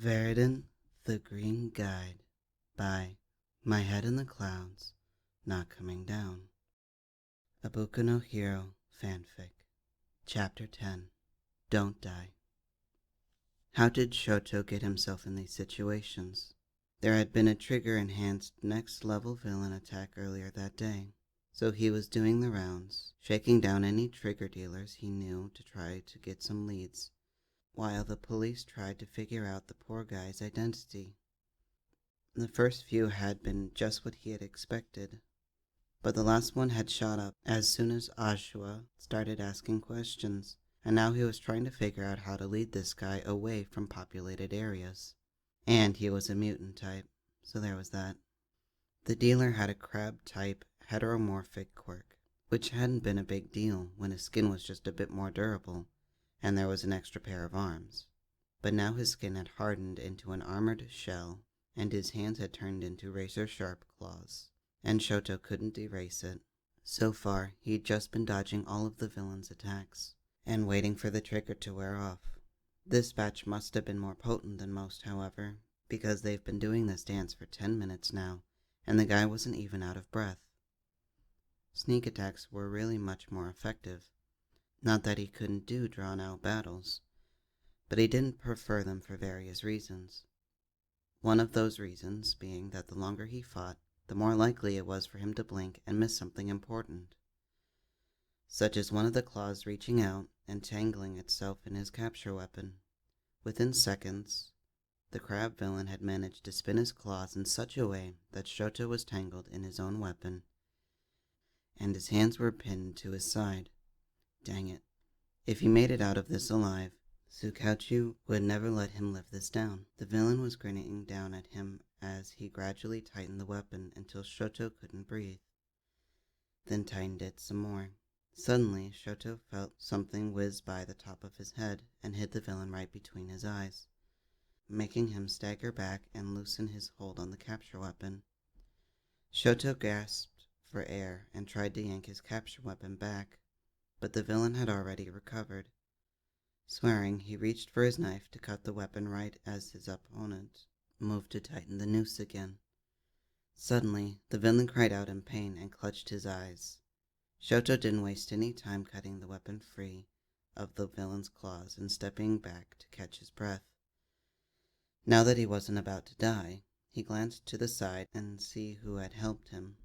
Viridian, the Green Guide by My Head in the Clouds, Not Coming Down. A Boku no Hero fanfic. Chapter 10. Don't Die. How did Shoto get himself in these situations? There had been a trigger-enhanced next-level villain attack earlier that day, so he was doing the rounds, shaking down any trigger dealers he knew to try to get some leads, while the police tried to figure out the poor guy's identity. The first few had been just what he had expected, but the last one had shot up as soon as Ashua started asking questions, and now he was trying to figure out how to lead this guy away from populated areas. And he was a mutant type, so there was that. The dealer had a crab-type heteromorphic quirk, which hadn't been a big deal when his skin was just a bit more durable, and there was an extra pair of arms. But now his skin had hardened into an armored shell, and his hands had turned into razor-sharp claws, and Shoto couldn't erase it. So far, he'd just been dodging all of the villain's attacks, and waiting for the trigger to wear off. This batch must have been more potent than most, however, because they've been doing this dance for 10 minutes now, and the guy wasn't even out of breath. Sneak attacks were really much more effective. Not that he couldn't do drawn-out battles, but he didn't prefer them for various reasons. One of those reasons being that the longer he fought, the more likely it was for him to blink and miss something important, such as one of the claws reaching out and tangling itself in his capture weapon. Within seconds, the crab villain had managed to spin his claws in such a way that Shoto was tangled in his own weapon, and his hands were pinned to his side. Dang it. If he made it out of this alive, Tsukauchu would never let him live this down. The villain was grinning down at him as he gradually tightened the weapon until Shoto couldn't breathe, then tightened it some more. Suddenly, Shoto felt something whiz by the top of his head and hit the villain right between his eyes, making him stagger back and loosen his hold on the capture weapon. Shoto gasped for air and tried to yank his capture weapon back, but the villain had already recovered. Swearing, he reached for his knife to cut the weapon right as his opponent moved to tighten the noose again. Suddenly, the villain cried out in pain and clutched his eyes. Shoto didn't waste any time cutting the weapon free of the villain's claws and stepping back to catch his breath. Now that he wasn't about to die, he glanced to the side and see who had helped him,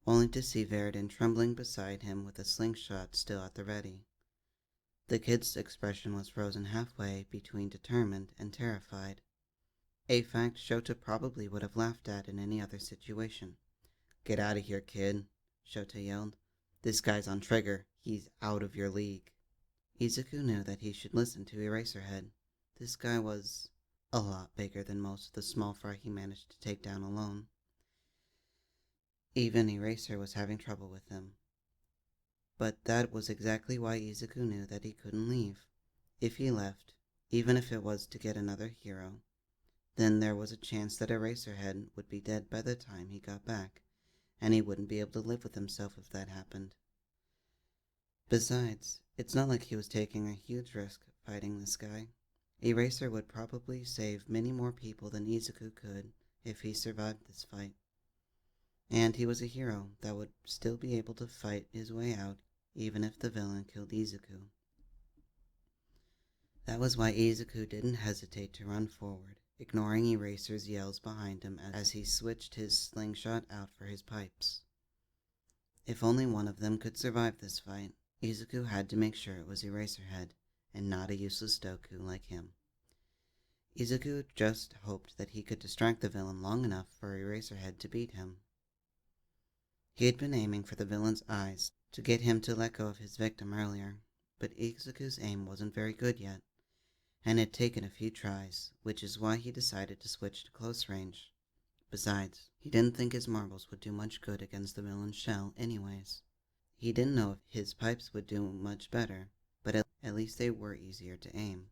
only to see Viridian trembling beside him with a slingshot still at the ready. The kid's expression was frozen halfway between determined and terrified, a fact Shoto probably would have laughed at in any other situation. "Get out of here, kid," Shoto yelled. "This guy's on trigger. He's out of your league." Izuku knew that he should listen to Eraserhead. This guy was a lot bigger than most of the small fry he managed to take down alone. Even Eraser was having trouble with him. But that was exactly why Izuku knew that he couldn't leave. If he left, even if it was to get another hero, then there was a chance that Eraserhead would be dead by the time he got back, and he wouldn't be able to live with himself if that happened. Besides, it's not like he was taking a huge risk fighting this guy. Eraser would probably save many more people than Izuku could if he survived this fight. And he was a hero that would still be able to fight his way out even if the villain killed Izuku. That was why Izuku didn't hesitate to run forward, ignoring Eraser's yells behind him as he switched his slingshot out for his pipes. If only one of them could survive this fight, Izuku had to make sure it was Eraserhead, and not a useless Doku like him. Izuku just hoped that he could distract the villain long enough for Eraserhead to beat him. He had been aiming for the villain's eyes to get him to let go of his victim earlier, but Izuku's aim wasn't very good yet, and had taken a few tries, which is why he decided to switch to close range. Besides, he didn't think his marbles would do much good against the villain's shell anyways. He didn't know if his pipes would do much better, but at least they were easier to aim.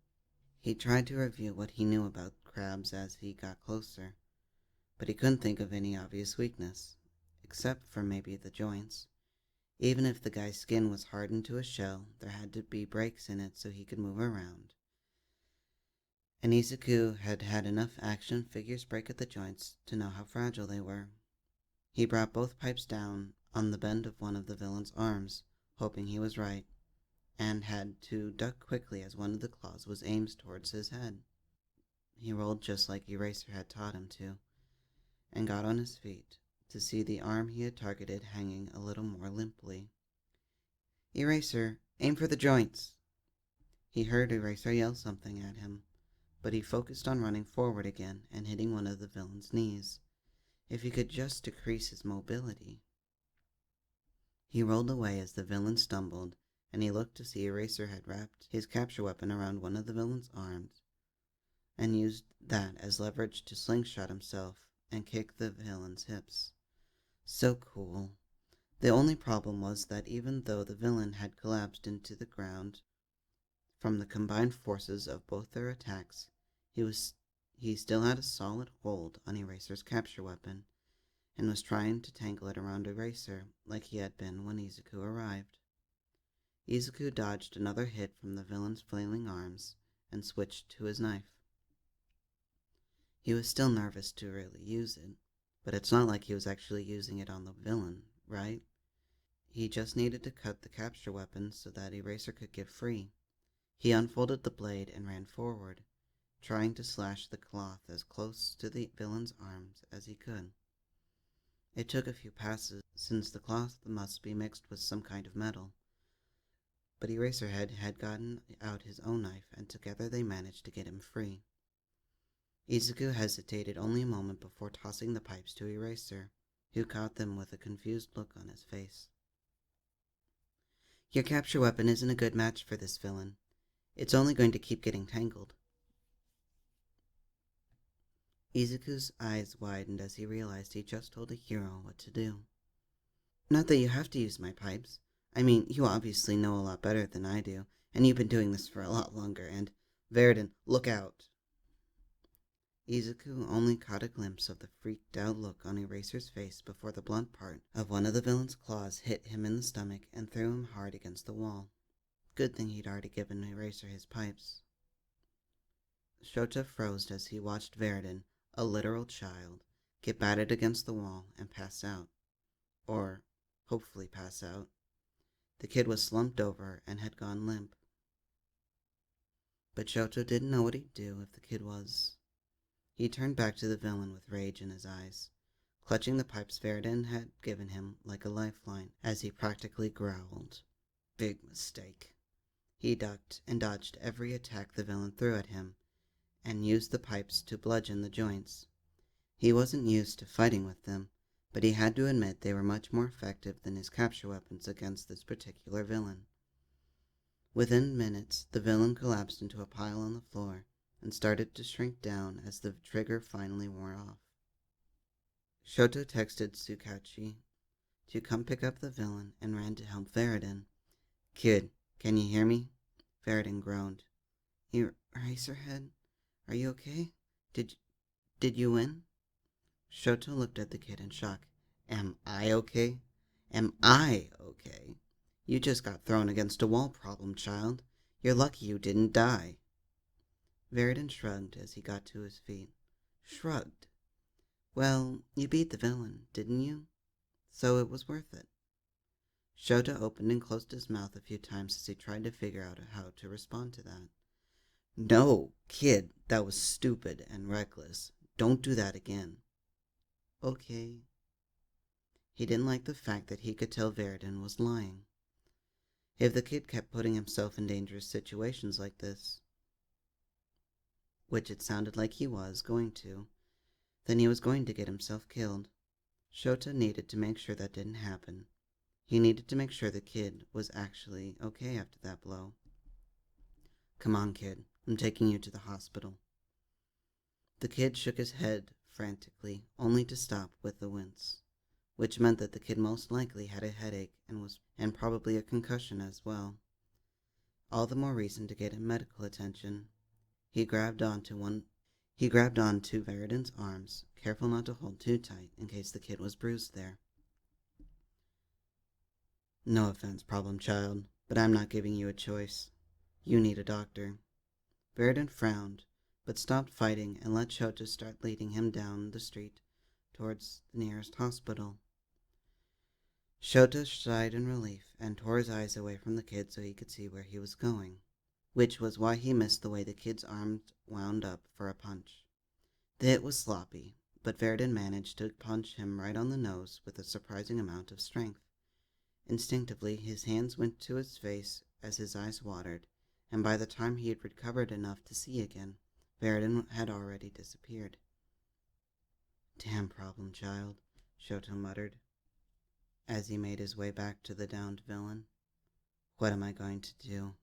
He tried to review what he knew about crabs as he got closer, but he couldn't think of any obvious weakness, except for maybe the joints. Even if the guy's skin was hardened to a shell, there had to be breaks in it so he could move around. and Izuku had had enough action figures break at the joints to know how fragile they were. He brought both pipes down on the bend of one of the villain's arms, hoping he was right, and had to duck quickly as one of the claws was aimed towards his head. He rolled just like Eraser had taught him to, and got on his feet to see the arm he had targeted hanging a little more limply. "Eraser, aim for the joints!" He heard Eraser yell something at him, but he focused on running forward again and hitting one of the villain's knees. If he could just decrease his mobility. He rolled away as the villain stumbled, and he looked to see Eraser had wrapped his capture weapon around one of the villain's arms and used that as leverage to slingshot himself and kick the villain's hips. So cool. The only problem was that even though the villain had collapsed into the ground from the combined forces of both their attacks, he still had a solid hold on Eraser's capture weapon, and was trying to tangle it around Eraser like he had been when Izuku arrived. Izuku dodged another hit from the villain's flailing arms and switched to his knife. He was still nervous to really use it, but it's not like he was actually using it on the villain, right? He just needed to cut the capture weapon so that Eraser could get free. He unfolded the blade and ran forward, trying to slash the cloth as close to the villain's arms as he could. It took a few passes, since the cloth must be mixed with some kind of metal, but Eraserhead had gotten out his own knife, and together they managed to get him free. Izuku hesitated only a moment before tossing the pipes to Eraser, who caught them with a confused look on his face. "Your capture weapon isn't a good match for this villain. It's only going to keep getting tangled." Izuku's eyes widened as he realized he just told a hero what to do. "Not that you have to use my pipes. I mean, you obviously know a lot better than I do, and you've been doing this for a lot longer, and Viridian, look out!" Izuku only caught a glimpse of the freaked-out look on Eraser's face before the blunt part of one of the villain's claws hit him in the stomach and threw him hard against the wall. Good thing he'd already given Eraser his pipes. Shota froze as he watched Viridian, a literal child, get battered against the wall and pass out. Or, hopefully pass out. The kid was slumped over and had gone limp. But Shota didn't know what he'd do if the kid was. He turned back to the villain with rage in his eyes, clutching the pipes Viridian had given him like a lifeline as he practically growled. Big mistake. He ducked and dodged every attack the villain threw at him, and used the pipes to bludgeon the joints. He wasn't used to fighting with them, but he had to admit they were much more effective than his capture weapons against this particular villain. Within minutes, the villain collapsed into a pile on the floor and started to shrink down as the trigger finally wore off. Shoto texted Tsukachi to come pick up the villain and ran to help Viridian. "Kid, can you hear me?" Viridian groaned. "Eraserhead, are you okay? Did you win?" Shoto looked at the kid in shock. "Am I okay? Am I okay? You just got thrown against a wall, problem child. You're lucky you didn't die." Viridian shrugged as he got to his feet. Shrugged. "Well, you beat the villain, didn't you? So it was worth it." Shota opened and closed his mouth a few times as he tried to figure out how to respond to that. "No, kid, that was stupid and reckless. Don't do that again." "Okay." He didn't like the fact that he could tell Viridian was lying. If the kid kept putting himself in dangerous situations like this, which it sounded like he was going to, then he was going to get himself killed. Shota needed to make sure that didn't happen. He needed to make sure the kid was actually okay after that blow. "Come on, kid. I'm taking you to the hospital." The kid shook his head frantically, only to stop with a wince, which meant that the kid most likely had a headache and probably a concussion as well. All the more reason to get him medical attention. He grabbed onto Viridian's arms, careful not to hold too tight in case the kid was bruised there. "No offense, problem child, but I'm not giving you a choice. You need a doctor." Viridian frowned, but stopped fighting and let Shota start leading him down the street towards the nearest hospital. Shota sighed in relief and tore his eyes away from the kid so he could see where he was going, which was why he missed the way the kid's arms wound up for a punch. The hit was sloppy, but Viridian managed to punch him right on the nose with a surprising amount of strength. Instinctively, his hands went to his face as his eyes watered, and by the time he had recovered enough to see again, Viridian had already disappeared. "Damn problem child," Shota muttered, as he made his way back to the downed villain. "What am I going to do?"